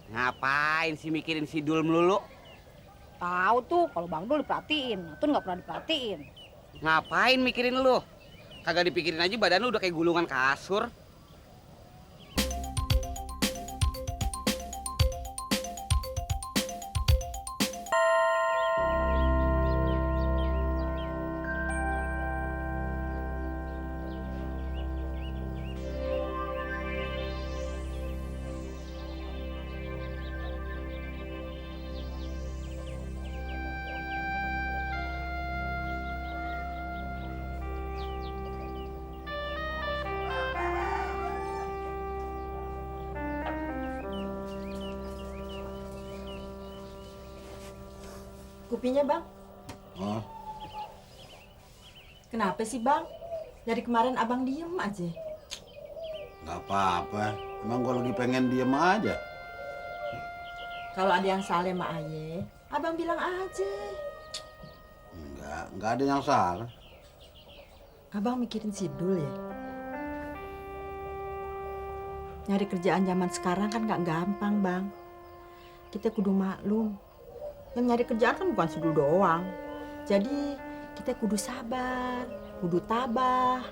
Ngapain sih mikirin si Dul melulu? Tahu tuh kalau Bang Dul diperhatiin, Atun nggak pernah diperhatiin. Ngapain mikirin lu? Kagak dipikirin aja badan lu udah kayak gulungan kasur. Kopinya, Bang. Oh, Kenapa sih, Bang? Dari kemarin Abang diem aja. nggak apa-apa. Emang gue lagi pengen diem aja. Kalau ada yang salah sama Aye, Abang bilang aja. Nggak ada yang salah. Abang mikirin Sidul ya? Nyari kerjaan zaman sekarang kan nggak gampang, Bang. Kita kudu maklum. Yang nyari kerjaan kan bukan Sidul doang. Jadi kita kudu sabar, kudu tabah.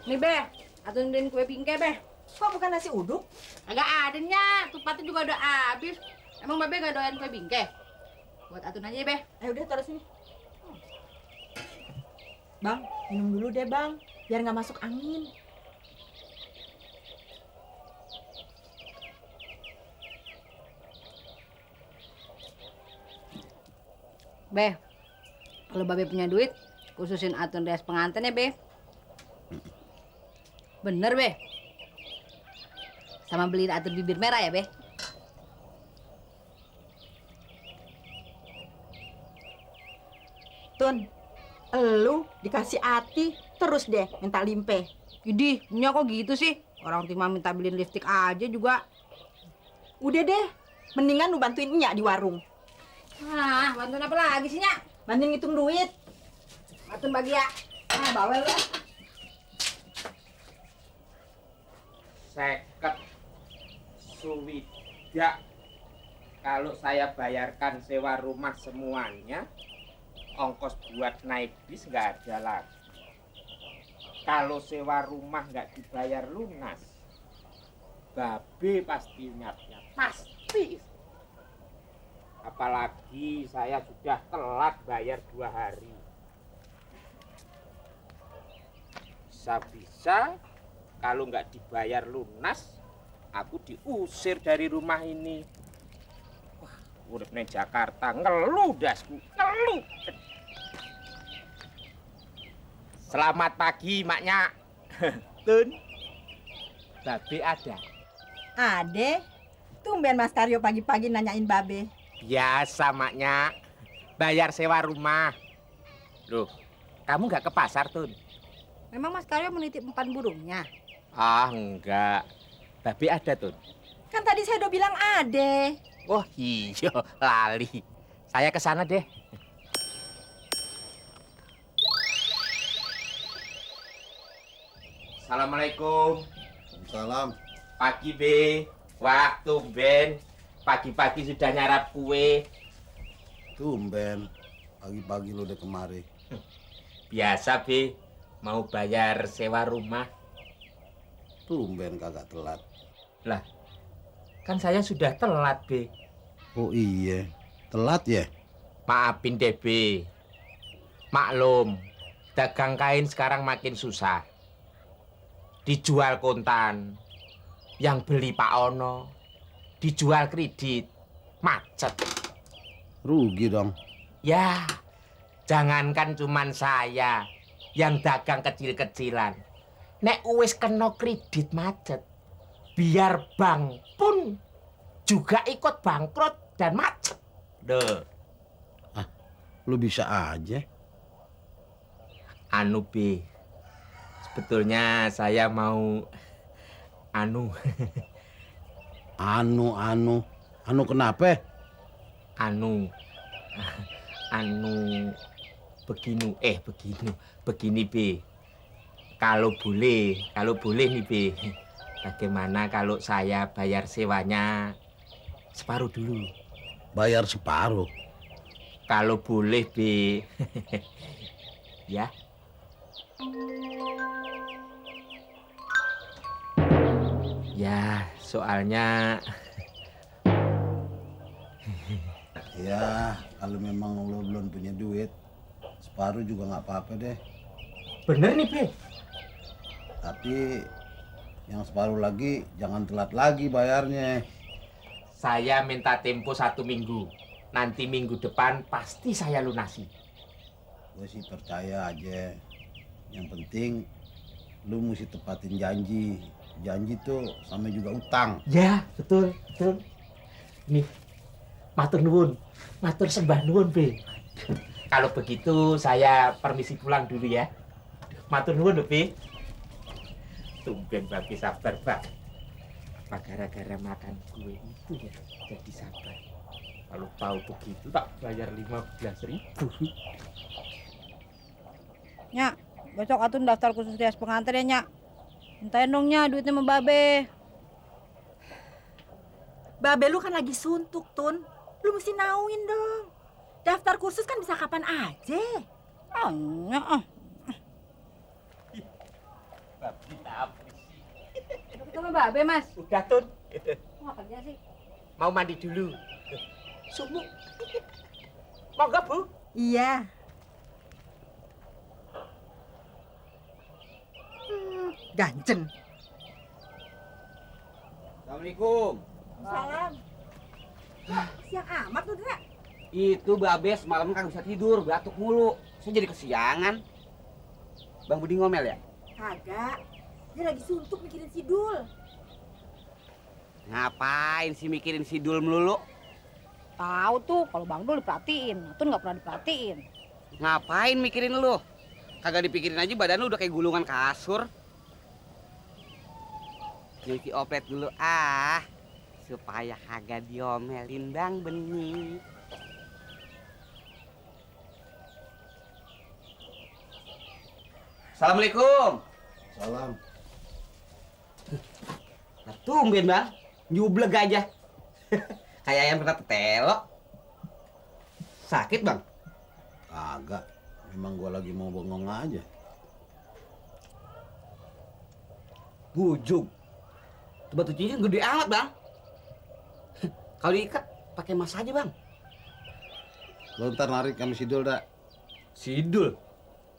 Nih Beh, Atun beliin kue bingkai Beh. Kok bukan nasi uduk? Agak adanya, tupatnya juga udah habis. Emang Babe gak doyan kue bingkai? Buat Atun aja Beh. Udah taruh sini. Bang, minum dulu deh, Bang. Biar nggak masuk angin. Beh, kalau Babe punya duit, khususin Atun rias pengantin ya Beh. Bener Beh. Sama beliin Atun bibir merah ya Beh. Tun, elu dikasih hati terus deh minta limpe. Idih, nya kok gitu sih? Orang Tima minta beliin lipstik aja juga. Udah deh, mendingan lu bantuin Nya di warung. Ah, bantuin apa lagi sih, Nya? Bantuin ngitung duit. Atun bagi ya. Ah, bawel lu. Seket suwidak. Kalau saya bayarkan sewa rumah semuanya, ongkos buat naik bis nggak ada lagi. Kalau sewa rumah nggak dibayar lunas, Babe pasti nyap-nyap. Pasti. Apalagi saya sudah telat bayar 2 hari. Bisa-bisa kalau nggak dibayar lunas, aku diusir dari rumah ini. Wah, urip nang Jakarta ngeluh dasku, ngeluh. Selamat pagi, maknya. Tun, Babe ada. Ade, tumben Mas Karyo pagi-pagi nanyain Babe. Biasa, maknya. Bayar sewa rumah. Loh, kamu nggak ke pasar, Tun? Memang Mas Karyo menitip empan burungnya. Ah, enggak. Babe ada, Tun. Kan tadi saya udah bilang Ade. Oh iya, lali. Saya ke sana deh. Assalamualaikum. Salam. Pagi, Be. Wah, tumben. Pagi-pagi sudah nyarap kue. Tumben. Pagi-pagi lu udah kemari. Biasa, Be. Mau bayar sewa rumah. Tumben kagak telat. Lah, kan saya sudah telat, Be. Oh iya, telat ya? Maafin deh, Be. Maklum, dagang kain sekarang makin susah. Dijual kontan, yang beli Pak Ono, dijual kredit, macet. Rugi dong. Ya, jangankan cuman saya yang dagang kecil-kecilan. Nek wis kena kredit macet, biar bank pun juga ikut bangkrut dan macet. Duh. Lu bisa aja. Anu, Be. Sebetulnya saya mau anu Anu kenapa? anu begini, Be. Kalau boleh nih, Be. Bagaimana kalau saya bayar sewanya separuh dulu? Bayar separuh. Kalau boleh, Be. Ya. Ya, soalnya Ya, kalau memang lo belum punya duit, separuh juga nggak apa-apa deh. bener nih, Be. Tapi yang separuh lagi jangan telat lagi bayarnya. Saya minta tempo 1 minggu. Nanti minggu depan pasti saya lunasi. Gue sih percaya aja. Yang penting lu mesti tepatin janji. Janji tuh sama juga utang. Ya, betul. Nih, matur nuwun. Matur sembah nuwun, Be. Kalau begitu saya permisi pulang dulu ya. Matur nuwun, lho, Be. Tumben Babe sabar, Pak. Apa gara-gara makan kue itu ya jadi sabar. Kalau tahu begitu tak bayar 15.000. Nyak, besok Atun daftar khusus rias pengantin ya, Nyak. Mintain dong, Nyak, duitnya sama Babe. Babe lu kan lagi suntuk, Tun. Lu mesti nauin dong. Daftar kursus kan bisa kapan aja. Ah, Nyak, ah. Babe tak apresi. Kita sama Babe, Mas. Udah, Tun. Mau kerja sih? Mau mandi dulu. Sumuk. Mau nggak, Bu? Iya. Ganjen. Assalamualaikum. Salam. Siang amat lu, Dra. Itu Babe semalam kan bisa tidur, batuk mulu. Saya jadi kesiangan. Bang Budi ngomel ya? Kagak. Dia lagi suntuk mikirin si Dul. Ngapain sih mikirin si Dul melulu? Tahu tuh, kalau Bang Dul diperhatiin. Atun nggak pernah diperhatiin. Ngapain mikirin lu? Kagak dipikirin aja badan lu udah kayak gulungan kasur. Nyuci oplet dulu supaya kagak diomelin Bang Bening. Assalamualaikum. Salam. Nah, tumben Bang, nyubleg aja. Kayak ayam kena telok. Sakit Bang? Kagak. Memang gua lagi mau bengong aja. Bujug. Tuh batu cincin gede amat Bang. Kalau diikat pakai mas aja Bang. Lo ntar narik sama si Dul, dah. Sidul.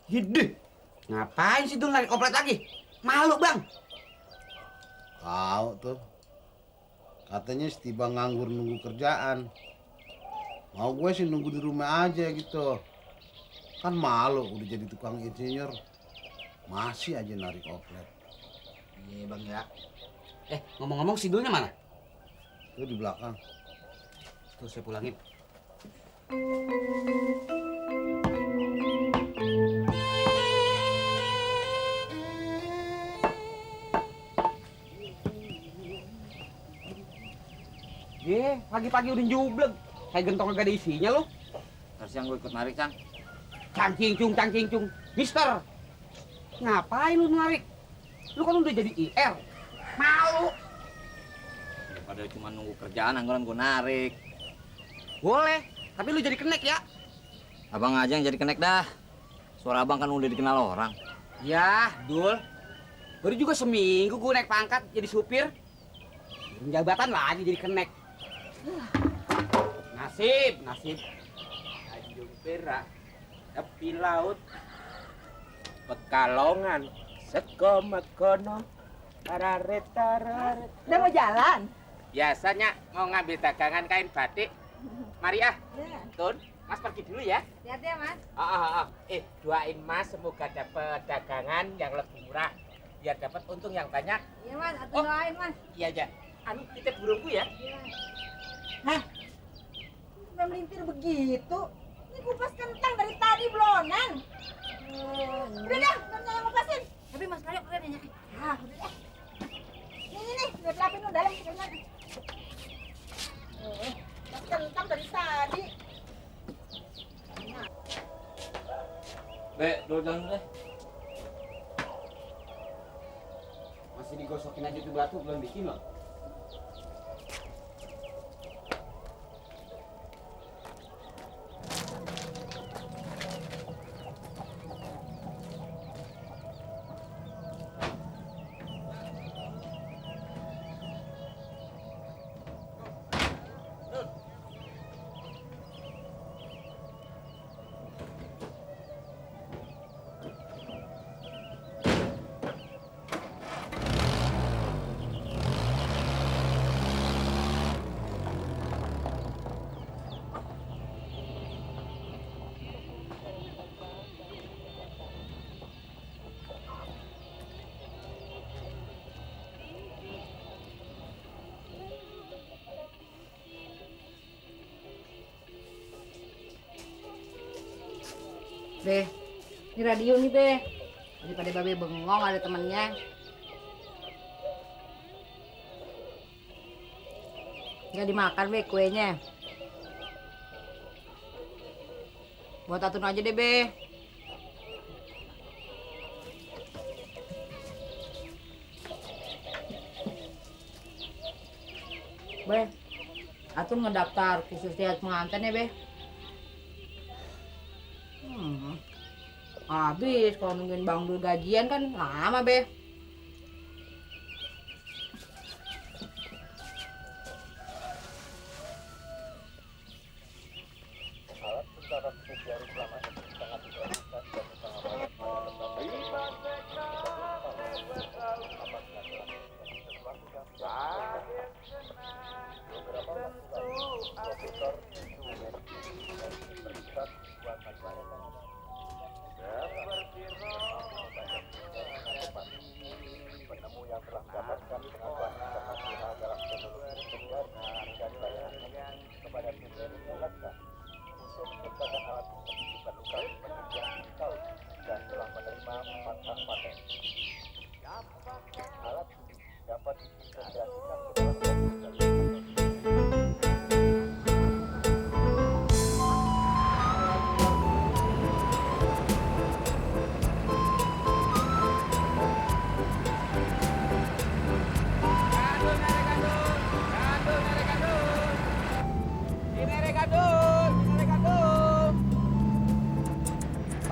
Gede. Ngapain Sidul narik oplet lagi? Malu Bang. Tahu tuh. Katanya setiba nganggur nunggu kerjaan. Mau gue sih nunggu di rumah aja gitu. Kan malu udah jadi tukang insinyur. Masih aja narik oplet. Iya Bang ya. Ngomong-ngomong Sidulnya mana? Itu di belakang. Tuh saya pulangin. Pagi-pagi udah jublek. Kayak gentong kagak ada isinya lu. Harusnya gue ikut narik, Cang. Cangcing-cung. Mister, ngapain lu narik? Lu kan udah jadi IR. Malu. Daripada cuma nunggu kerjaan, anggaran gue narik. Boleh, tapi lu jadi kenek ya. Abang aja yang jadi kenek dah. Suara abang kan udah dikenal orang. Ya, Dul. Baru juga seminggu gue naik pangkat jadi supir. Jabatan lagi jadi kenek. Nasib. Tanjung Perak, tepi laut, Pekalongan, sego megono, tararet. Udah mau jalan? Biasanya mau ngambil dagangan kain batik. Mari Iya. Tun, Mas pergi dulu ya. Hati-hati ya, Mas. Doain Mas semoga dapat dagangan yang lebih murah. Biar dapat untung yang banyak. Iya, Mas. Atun doain, Mas. Iya aja. Anu titip burungku ya. Iya. Udah melintir begitu. Ini kupas kentang dari tadi blonan. Udah dah, udah yang kupasin. Tapi Mas Mario keren ya, Nyak. Ah, udah dah. Nih, udah pelapin lu dalam kentang. Kupas kentang dari tadi. Be, dulu jalan deh. aja ke batu belum bikin loh. Be, ini radio nih Be. Daripada Babe bengong ada temennya. Nggak dimakan Be kuenya. Buat Atun aja deh Be. Be, Atun ngedaftar khusus lihat pengantin ya Be. Habis kalau nungguin Bang Dul gajian kan lama Be.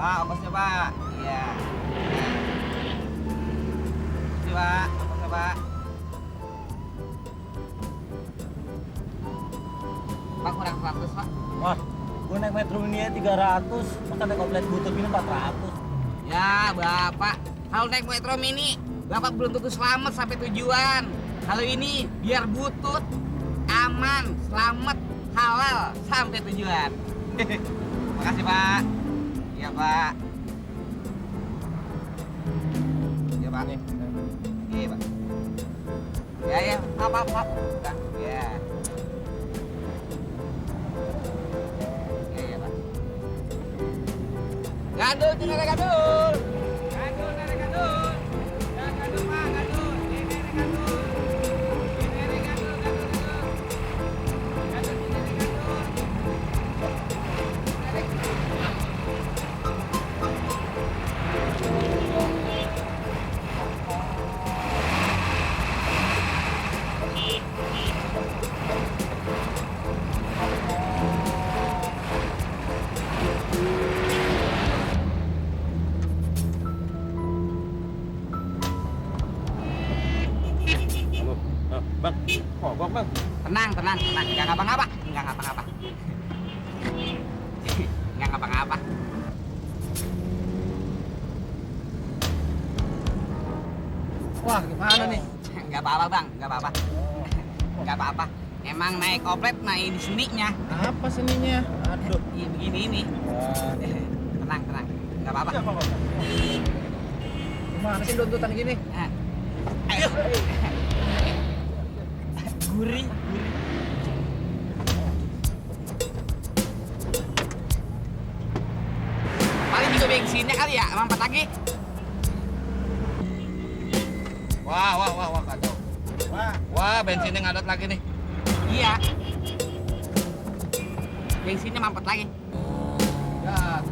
Pak, ongkosnya Pak. Iya. Ini Pak, ongkosnya Pak. Pak kurang 100 Pak. Wah, gue naik Metro Mini 300, maka naik komplit butut ini 400. Ya Bapak, kalau naik Metro Mini Bapak belum tentu selamat sampai tujuan. Kalau ini biar butut, aman, selamat, halal sampai tujuan. Makasih Pak. Iya Pak. Iya Pak. Iya Pak. Ya ya, apa. Ya. Iya Pak. Gadul, tinggal gadul. Gadul, nere gadul. Ya gadul Pak, gadul. Ini nere gadul. Ini nere gadul. Gadul, ini nere gadul. Bang, oh bang. Tenang. Enggak ngapa-ngapa. Enggak ngapa-ngapa. Wah, gimana nih? Enggak apa-apa, Bang. Enggak apa-apa. Emang naik koplet naik seninya. Apa seninya? Aduh. Iya, begini ini. Tenang. Enggak apa-apa. Gimana sih dontutan gini? Ayo. Gurih. Paling juga bensinnya kali ya, mampet lagi. Wah, kacau. Wah, bensinnya ngadat lagi nih. Iya. Bensinnya mampet lagi. Ya.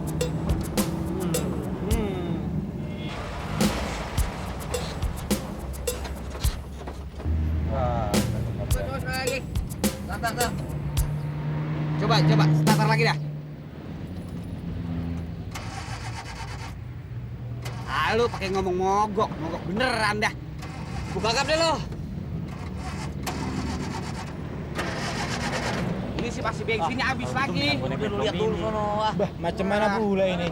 Starter. Coba, starter lagi dah. Ah, lu pakai ngomong mogok beneran dah. Buka kap deh lo. Ini sih pasti bensinnya habis lagi. Udah lu lihat dulu sono. Ah. Bah, macam mana pula ini?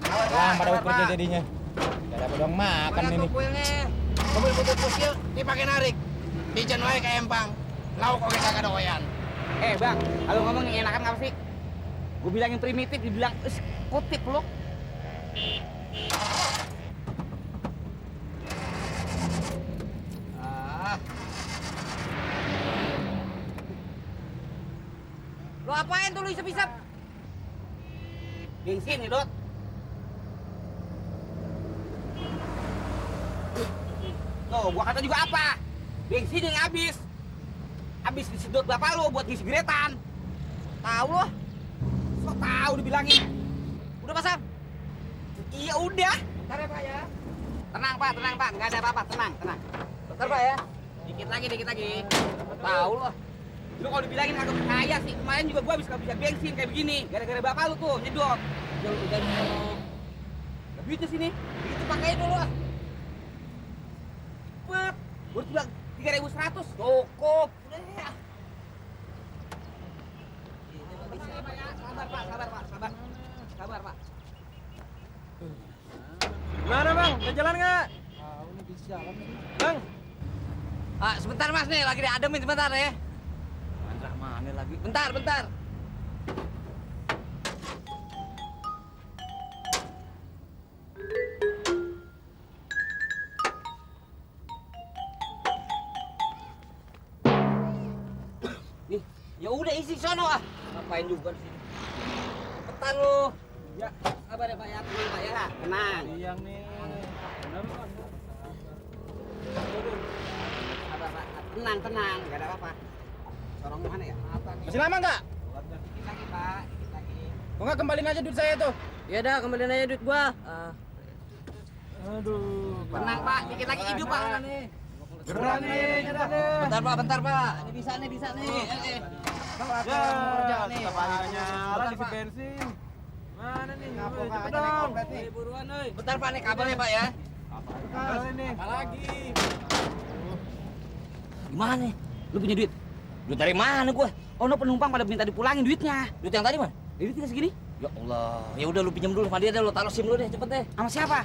Wah, pada kerja jadinya. Gak dapat uang makan ini. Mobil butut kecil dipakai narik. Dijen wae ke empang. Lauk kok kagak doyan. Bang, kalau ngomong yang enakan apa sih? Gue bilangin primitif, dibilang kutip lu. Lo apain tuh lu isep-isep? Bensin nih, Dot. Tuh, gua kata juga apa? Bensin yang habis. Habis disedot bapak lu buat ngisi geretan. Tahu lo? So tahu dibilangin. Udah pasang? Iya udah. Bentar ya Pak ya. Tenang Pak, nggak ada apa-apa, tenang. Bentar Pak ya. Dikit lagi. Tahu lo. Lu kalau dibilangin kagak percaya sih. Kemarin juga gua habis kehabisan bensin kayak begini. Gara-gara bapak lu tuh nyedot. Udah. Duitnya sini. Itu pakai dulu ah. Cepet. Gua bilang 3.100. Cukup. Udah ya. Sabar Pak. Gimana bang? Udah jalan nggak? Bang, Ah, sebentar Mas nih, lagi diademin sebentar ya. Mandrah mana lagi? Bentar. Nih, ya udah isi sono ah. Ngapain juga di sini? Bentar lu. Ya, sabar ya Pak ya. Tenang Pak ya. Tenang. Siang nih. Sabar Pak. Tenang. Enggak ada apa-apa. Sorong mana ya? Masih lama nggak? Dikit lagi Pak, dikit lagi. Kok nggak kembaliin aja duit saya tuh? Ya dah, kembaliin aja duit gua. Aduh. Tenang Pak, dikit lagi hidup Pak. Gerak nih, Bentar Pak. Ini bisa nih. Ya, tepatnya nyala di bensin. Mana nih? Cepet dong. Buruan euy. Bentar Pak nih kabarnya Pak ya. Apa ini? Lagi. Gimana nih? Lu punya duit? Duit dari mana gua? Oh, no penumpang pada minta dipulangin duitnya. Duit yang tadi mana? Duit tinggal segini. Ya Allah. Ya udah lu pinjam dulu sama dia deh, lu taruh SIM dulu deh, cepet deh. Sama siapa?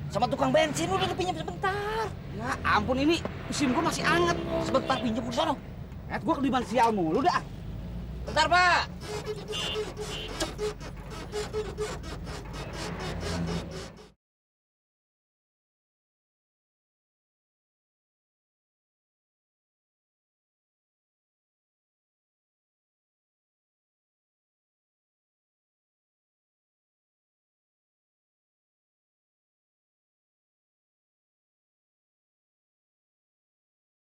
Sama tukang bensin udah dipinjam sebentar. Ya ampun, ini SIM gua masih anget. Sebentar pinjam di sono. Gua keliban sial mulu dah. Bentar, Pak.